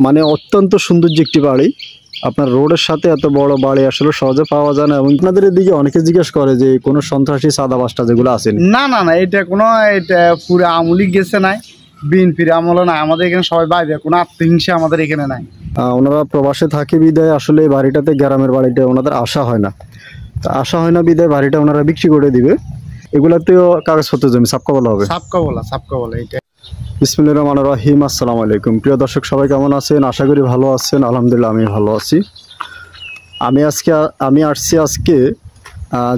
মানে অত্যন্ত সৌন্দর্য একটি বাড়ি। আপনার রোডের সাথে এত বড় বাড়ি আসলে সহজে পাওয়া যায় না। এবং আপনাদের এদিকে অনেকে জিজ্ঞেস করে যে কোনো সন্ত্রাসী চাঁদাবাজটা যেগুলো আছে না না না, এটা কোনো এটা পুরো আমলি গেছে নাই, বিএনপির আমলে নাই। আমাদের এখানে সবাই বাইরে, কোনো আত্মহিংসা আমাদের এখানে নাই। ওনারা প্রবাসে থাকে বিদায় আসলে এই বাড়িটাতে, গ্রামের বাড়িটা ওনাদের আসা হয় না। তা আসা হয় না বিদায় বাড়িটা ওনারা বিক্রি করে দিবে। এগুলাতেও কাগজপত্র জমি সাবকা বলা হবে। সাবকা বলা এটা। বিসমিল্লাহির রহমানির রহিম। আসসালামু আলাইকুম। প্রিয় দর্শক সবাই কেমন আছেন? আশা করি ভালো আছেন। আলহামদুলিল্লাহ আমি ভালো আছি। আমি আসছি আজকে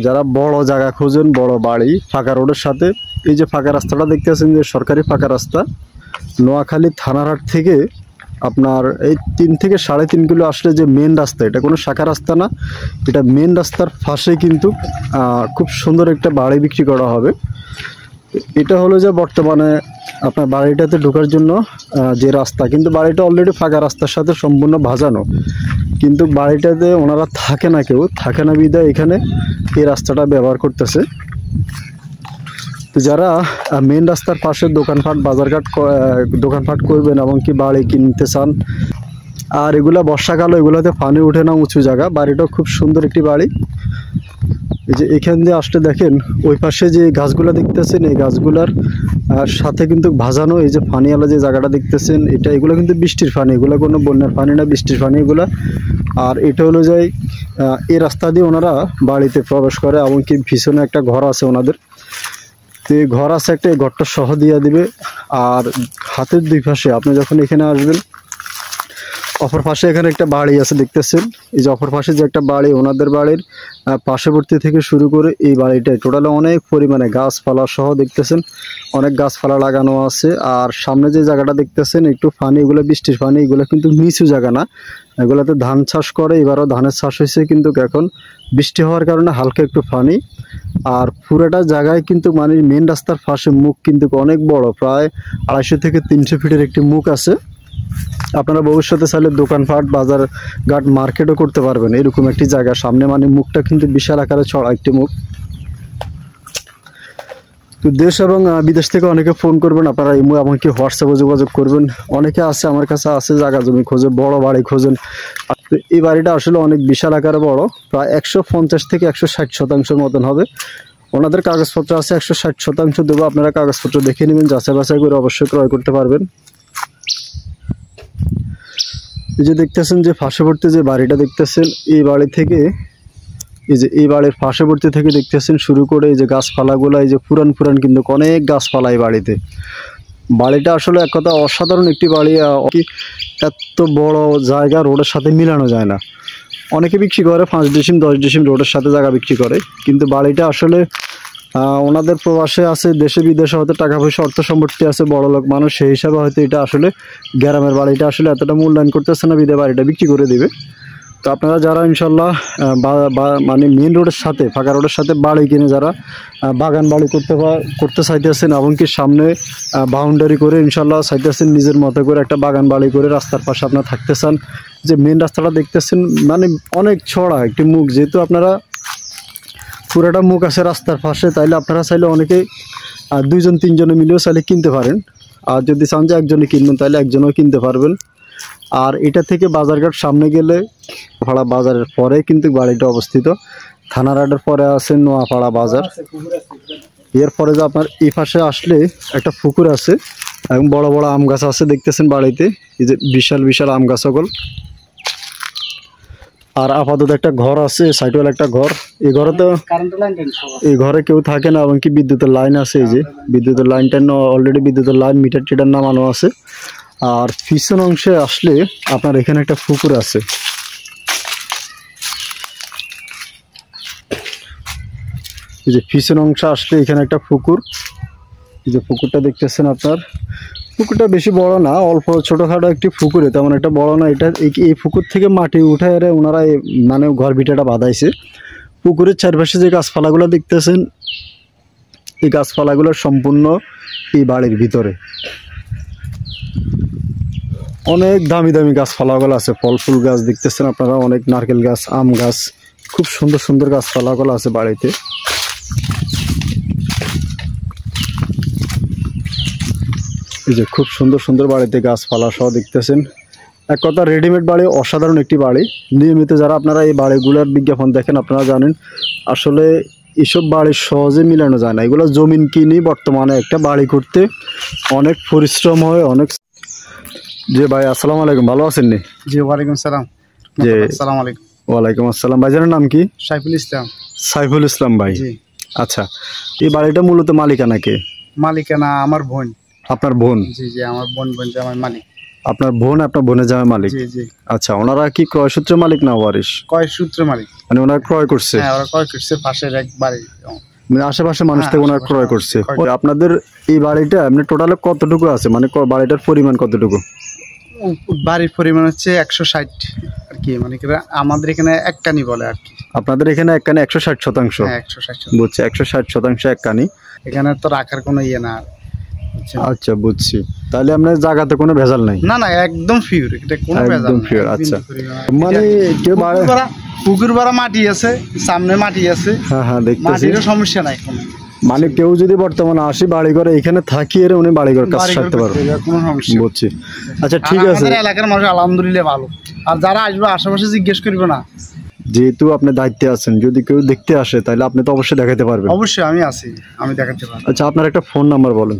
যারা বড় জায়গা খোঁজেন, বড় বাড়ি ফাঁকা রোডের সাথে, এই যে ফাঁকা রাস্তাটা দেখতেছেন, যে সরকারি ফাঁকা রাস্তা, নোয়াখালী থানারহাট থেকে আপনার এই 3 থেকে 3.5 কিলো আসলে যে মেন রাস্তা, এটা কোনো শাখা রাস্তা না, এটা মেন রাস্তার পাশে কিন্তু খুব সুন্দর একটা বাড়ি বিক্রি করা হবে। এটা হলো যে বর্তমানে আপনার বাড়িটাতে ঢোকার জন্য যে রাস্তা, কিন্তু বাড়িটা অলরেডি ফাঁকা রাস্তার সাথে সম্পূর্ণ ভাজানো, কিন্তু বাড়িটাতে ওনারা থাকে না, কেউ থাকে না বিধায় এখানে এই রাস্তাটা ব্যবহার করতেছে। তো যারা মেন রাস্তার পাশে দোকানপাট বাজারঘাট দোকানপাট করবেন এবং কি বাড়ি কিনতে চান, আর এগুলা বর্ষাকাল, এগুলোতে পানি উঠে না, উঁচু জায়গা, বাড়িটাও খুব সুন্দর একটি বাড়ি। এই যে এখান দিয়ে আসলে দেখেন ওই পাশে যে গাছগুলা দেখতেছেন, এই গাছগুলার সাথে কিন্তু ভাজানো এই যে পানিওয়ালা যে জায়গাটা দেখতেছেন, এগুলো কিন্তু বৃষ্টির পানি, এগুলো কোনো বন্যার পানি না, বৃষ্টির পানি এগুলা। আর এটা হলো যে এই রাস্তা দিয়ে ওনারা বাড়িতে প্রবেশ করে, এমনকি পিছনে একটা ঘর আছে ওনাদের। তো এই ঘর আছে একটা, এই ঘরটা সহ দিয়ে দিবে। আর হাতের দুই পাশে আপনি যখন এখানে আসবেন, অপর পাশে এখানে একটা বাড়ি আছে দেখতেছেন, এই যে অপর পাশে যে একটা বাড়ি, ওনাদের বাড়ির পার্শ্ববর্তী থেকে শুরু করে এই বাড়িটায় টোটালে অনেক পরিমাণে গাছপালা সহ দেখতেছেন, অনেক গাছপালা লাগানো আছে। আর সামনে যে জায়গাটা দেখতেছেন একটু পানি, এগুলো বৃষ্টির পানি, এগুলো কিন্তু নিচু জায়গা না, এগুলোতে ধান চাষ করে, এবারও ধানের চাষ হয়েছে, কিন্তু এখন বৃষ্টি হওয়ার কারণে হালকা একটু পানি। আর পুরোটা জায়গায় কিন্তু মানে মেন রাস্তার পাশে মুখ কিন্তু অনেক বড়, প্রায় 250 থেকে 300 ফিটের একটি মুখ আছে। আপনারা ভবিষ্যতে চাইলে দোকানপাট বাজার ঘাট মার্কেটও করতে পারবেন এরকম একটি জায়গা সামনে, মানে মুখটা কিন্তু বিশাল আকারে ছড়া একটি মুখ। তো দেশ এবং বিদেশ থেকে অনেকে ফোন করবেন, আপনারা এমনকি হোয়াটসঅ্যাপে যোগাযোগ করবেন। অনেকে আছে আমার কাছে আছে জায়গা জমি খোঁজে, বড় বাড়ি খোঁজেন। তো এই বাড়িটা আসলে অনেক বিশাল আকারে বড়, প্রায় 150 থেকে 160 শতাংশের মতন হবে। ওনাদের কাগজপত্র আছে 160 শতাংশ দেবো, আপনারা কাগজপত্র দেখে নেবেন, যাচাই বাছাই করে অবশ্যই ক্রয় করতে পারবেন। এই যে দেখতেছেন যে পার্শ্ববর্তী যে বাড়িটা দেখতেছেন, এই বাড়ি থেকে এই যে এই বাড়ির পার্শ্ববর্তী থেকে দেখতেছেন শুরু করে এই যে গাছপালাগুলো, এই যে পুরান কিন্তু অনেক গাছপালা এই বাড়িতে। বাড়িটা আসলে এক কথা অসাধারণ একটি বাড়ি। এত বড় জায়গা রোডের সাথে মিলানো যায় না। অনেকে বিক্রি করে 5 ডিসিম 10 ডিসিম রোডের সাথে জায়গা বিক্রি করে, কিন্তু বাড়িটা আসলে ওনাদের প্রবাসে আছে, দেশে বিদেশে হয়তো টাকা পয়সা অর্থ সম্পত্তি আছে, বড় লোক মানুষ, সেই হিসাবে হয়তো এটা আসলে গ্রামের বাড়িটা আসলে এতটা মূল্যায়ন করতেছে না, বিদে বাড়িটা বিক্রি করে দিবে। তো আপনারা যারা ইনশাল্লাহ মানে মেন রোডের সাথে ফাঁকা রোডের সাথে বাড়ি কিনে যারা বাগান বাড়ি করতে চাইতেছেন, এমনকি সামনে বাউন্ডারি করে ইনশাল্লাহ চাইতেছেন নিজের মতো করে একটা বাগান বাড়ি করে রাস্তার পাশে আপনারা থাকতে চান, যে মেন রাস্তাটা দেখতেছেন মানে অনেক ছড়া একটি মুখ, যেহেতু আপনারা পুরোটা মুখ আছে রাস্তার পাশে, তাইলে আপনারা চাইলে অনেকে 2-3 মিলেও চাইলে কিনতে পারেন। আর যদি চান যে একজনে কিনবেন, তাহলে একজনও কিনতে পারবেন। আর এটা থেকে বাজারঘাট সামনে গেলে নোয়াপাড়া বাজারের পরে কিন্তু বাড়িটা অবস্থিত। থানারহাটের পরে আছে নোয়াপাড়া বাজার। এরপরে যে আপনার এই পাশে আসলে একটা পুকুর আছে এবং বড় বড় আম গাছ আছে দেখতেছেন বাড়িতে, এই যে বিশাল আম গাছ সকল। আর আপাতত একটা ঘর আছে, সাইডওয়াল একটা ঘর। এই ঘরে তো এই ঘরে কেউ থাকে না, এমনকি বিদ্যুতের লাইন আছে, এই যে বিদ্যুতের লাইনটা অলরেডি বিদ্যুতের লাইন মিটার টিটার নামানো আছে। আর পিছন অংশে আসলে আপনার এখানে একটা পুকুর আছে, এই যে পিছন অংশে আসলে এখানে একটা পুকুর, এই যে পুকুরটা দেখতেছেন আপনার, পুকুরটা বেশি বড় না, অল্প ছোটোখাটো একটি পুকুরে, তেমন একটা বড় না। এটা এই পুকুর থেকে মাটি উঠে এরে ওনারা মানে ঘর ভিটাটা বাঁধাইছে। পুকুরের চারপাশে যে গাছপালাগুলো দেখতেছেন, এই গাছপালাগুলো সম্পূর্ণ এই বাড়ির ভিতরে। অনেক দামি গাছপালাগুলো আছে, ফল ফুল গাছ দেখতেছেন আপনারা, অনেক নারকেল গাছ, আম গাছ, খুব সুন্দর গাছপালাগুলো আছে বাড়িতে। এই যে খুব সুন্দর বাড়িতে গাছপালা সহ দেখতেছেন। এক কথা রেডিমেড বাড়ি অসাধারণ একটি বাড়ি। নিয়মিত যারা আপনারা এই বাড়িগুলোর বিজ্ঞাপন দেখেন আপনারা জানেন আসলে এসব বাড়ি সহজে মিলানো যায় না। এগুলো জমিন কিনে বর্তমানে একটা বাড়ি করতে অনেক পরিশ্রম হয় অনেক। জি ভাই আসসালামু আলাইকুম, ভালো আছেন নি? জি ওয়ালাইকুম সালাম। জি আসসালামু আলাইকুম। ওয়ালাইকুম আসসালাম। ভাইজানের নাম কি? সাইফুল ইসলাম। সাইফুল ইসলাম ভাই। জি। আচ্ছা, এই বাড়িটা মূলত মালিকানা কে? মালিকানা আমার বোন। আপনার বোন? জি জি, আমার বোন জামাই মালিক। আপনার বোন আপনার বোনের জামাই মালিক? জি জি। আচ্ছা, ওনারা কি ক্রয় সূত্রে মালিক না ওয়ারিশ? কয় সূত্রে মালিক, মানে ওনারা ক্রয় করছে? হ্যাঁ ওরা ক্রয় করছে পাশের এক বাড়ি, মানে আশেপাশে মানুষ হ্যাঁ, থেকে ওনারা আশেপাশে ক্রয় মানুষ করছে। ক্রয় করছে। আপনাদের এই বাড়িটা এমনি টোটালে কতটুকু আছে, মানে বাড়িটার পরিমাণ কতটুকু? বাড়ির পরিমাণ হচ্ছে 160 আর কি, মানে কি আমাদের এখানে এক কানি বলে আর কি। আপনাদের এখানে এক কানি 160%? হ্যাঁ 160। বুঝছি, 160% এক কানি। এখানে তো রাখার কোনো ইয়ে না, বুঝছেন? আচ্ছা বুঝছি, তাহলে আপনার জায়গাতে কোনো ভেজাল নাই? না না, একদম পিওর, এটা কোনো ভেজাল একদম নাই, পিওর। একদম আচ্ছা, pure। মানে কেউ বাড়ি, পুকুর ভরা মাটি আছে, সামনে মাটি আছে, হ্যাঁ হ্যাঁ দেখতেছি, মাটিরও সমস্যা নাই কোনো। মানে কেউ যদি বর্তমানে আসি বাড়ি করে এখানে থাকিয়ে উনি বাড়ি করে কাজ সারতে পারবে, কোনো সমস্যা নেই। বুঝছি। আচ্ছা ঠিক আর আছে, আমাদের এলাকার মানুষ আলহামদুলিল্লাহ ভালো। আর যারা আসবে আশেপাশে জিজ্ঞেস করবে না, যেহেতু আপনি দায়িত্বে আছেন, যদি কেউ দেখতে আসে তাহলে আপনি তো অবশ্যই দেখাতে পারবেন। অবশ্যই আমি আছি, আমি দেখাতে পারবো। আচ্ছা, আপনার একটা ফোন নাম্বার বলেন।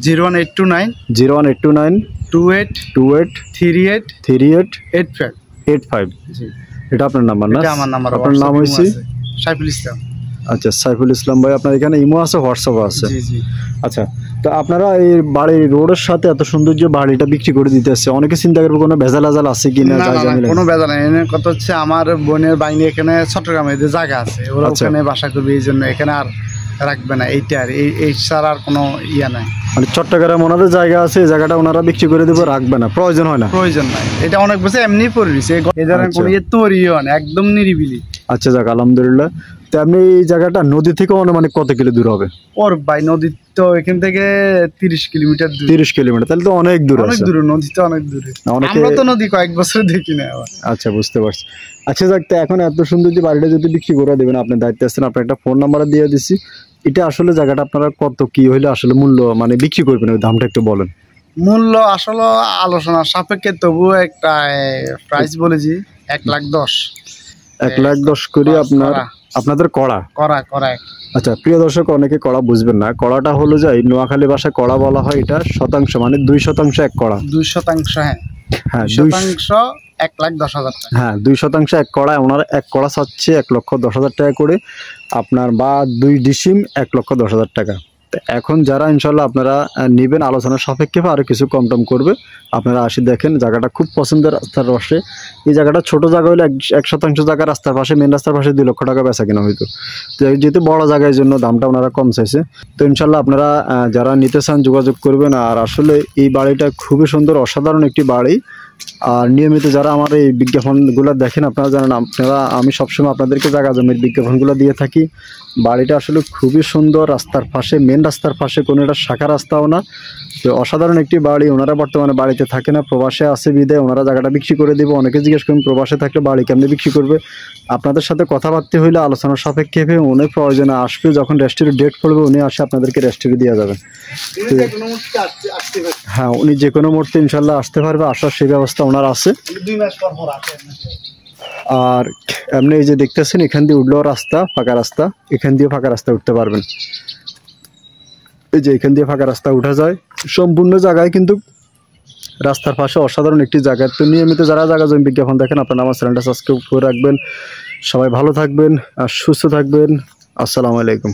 01829 01829 28 28 38 38 85। 85। জি, এটা আপনার নাম্বার না? এটা আমার নাম্বার। আপনার নাম হয়েছে? সাইফুল ইসলাম। আচ্ছা, সাইফুল ইসলাম ভাই। আপনার এখানে ইমো আছে, হোয়াটসঅ্যাপ আছে? জি জি। আচ্ছা, তো আপনারা এই বাড়ির রোডের সাথে এত সৌন্দর্য বাড়িটা বিক্রি করে দিতে আসছে, অনেকে চিন্তা করবে কোনো ভেজাল আজাল আছে কিনা, না না জায়গা না, মিলে? কোনো বেজা নাই। এখানে কথা হচ্ছে আমার বোনের বাইরে এখানে চট্টগ্রামে যে জায়গা আছে ওরা আচ্ছা। ওখানে বাসা করবে, এই জন্য এখানে আর রাখবে না। এইটা আর এই ছাড়া আর কোনো ইয়া নাই। মানে চট্টগ্রামে ওনাদের জায়গা আছে, এই জায়গাটা ওনারা বিক্রি করে দেবে, রাখবে না, প্রয়োজন হয় না? প্রয়োজন নাই, এটা অনেক বছর এমনি পড়ে রয়েছে, এই ধরনের আচ্ছা। কোনো ইয়ে তৈরিও না, একদম নিরিবিলি। আচ্ছা যাক, আলহামদুলিল্লাহ। তো আপনি এই জায়গাটা নদী থেকে মানে কত কিলো দূর হবে? ওর ভাই নদী তো এখান থেকে 30 কিলোমিটার দূর। 30 কিলোমিটার, তাহলে তো অনেক দূর অনেক আছে। দূরে, নদী তো অনেক দূরে। অনেকে- আমরা তো নদী কয়েক বছর দেখি না আবার। আচ্ছা বুঝতে পারছি। আচ্ছা যাক, তো এখন এত সুন্দর যে বাড়িটা যদি বিক্রি করে দেবেন, আপনি দায়িত্বে আছেন, আপনার একটা ফোন নাম্বার দিয়ে দিচ্ছি। এটা আসলে জায়গাটা আপনারা কত কি হইলে আসলে মূল্য মানে বিক্রি করবেন, ওই দামটা একটু বলেন। মূল্য আসলে আলোচনার সাপেক্ষে, তবুও একটা প্রাইস বলেছি 1,10,000। 1,10,000 করে আপনার আপনাদের কড়া? করা করা। আচ্ছা প্রিয় দর্শক, অনেকে কড়া বুঝবেন না। কড়াটা হলো যে এই নোয়াখালী ভাষায় কড়া বলা হয়, এটা শতাংশ, মানে 2% এক কড়া। 2%, হ্যাঁ হ্যাঁ 2%, 1,10,000 টাকা। হ্যাঁ 2% এক কড়া। ওনারা এক কড়া চাচ্ছে 1,10,000 টাকা করে আপনার, বা 2 ডিসিম 1,10,000 টাকা। তো এখন যারা ইনশাল্লাহ আপনারা নেবেন, আলোচনার সাপেক্ষে আরও কিছু কম টম করবে। আপনারা আসি দেখেন, জায়গাটা খুব পছন্দের, রাস্তার পাশে। এই জায়গাটা ছোট জায়গা হলে 1% জায়গা রাস্তার পাশে, মেন রাস্তার পাশে 2 লক্ষ টাকা বেচা কিনা হইতো। তো যেহেতু বড় জায়গার জন্য দামটা ওনারা কম চাইছে। তো ইনশাল্লাহ আপনারা যারা নিতে চান যোগাযোগ করবেন। আর আসলে এই বাড়িটা খুবই সুন্দর, অসাধারণ একটি বাড়ি। আর নিয়মিত যারা আমার এই বিজ্ঞাপনগুলো দেখেন আপনারা জানেন, আমি সবসময় আপনাদেরকে জায়গা জমির বিজ্ঞাপনগুলো দিয়ে থাকি। বাড়িটা আসলে খুবই সুন্দর, রাস্তার পাশে, মেন রাস্তার পাশে, কোনো একটা শাখা রাস্তাও না। তো অসাধারণ একটি বাড়ি। ওনারা বর্তমানে বাড়িতে থাকে না, প্রবাসে আছে বিদায় ওনারা জায়গাটা বিক্রি করে দেবে। অনেকে জিজ্ঞেস করেন প্রবাসে থাকলে বাড়ি কেমনি বিক্রি করবে। আপনাদের সাথে কথাবার্তা হইলে আলোচনার সাপেক্ষে উনি প্রয়োজনে আসবে, যখন রেস্টের ডেট পড়বে উনি আসে আপনাদেরকে রেস্টের দেওয়া যাবে। হ্যাঁ উনি যে কোনো মুহূর্তে ইনশাল্লাহ আসতে পারবে, আসার সেই ব্যবস্থা ওনার আছে। 2 মাস পর আসে। আর এমনি এই যে দেখতেছেন, এখান দিয়ে উঠলেও রাস্তা, ফাঁকা রাস্তা, এখান দিয়ে ফাঁকা রাস্তা উঠতে পারবেন। এই যে এখান দিয়ে ফাঁকা রাস্তা উঠা যায় সম্পূর্ণ জায়গায়, কিন্তু রাস্তার পাশে অসাধারণ একটি জায়গা। তো নিয়মিত যারা জায়গা জমি বিজ্ঞাপন দেখেন, আপনারা আমার চ্যানেলটা সাবস্ক্রাইব করে রাখবেন। সবাই ভালো থাকবেন আর সুস্থ থাকবেন। আসসালামু আলাইকুম।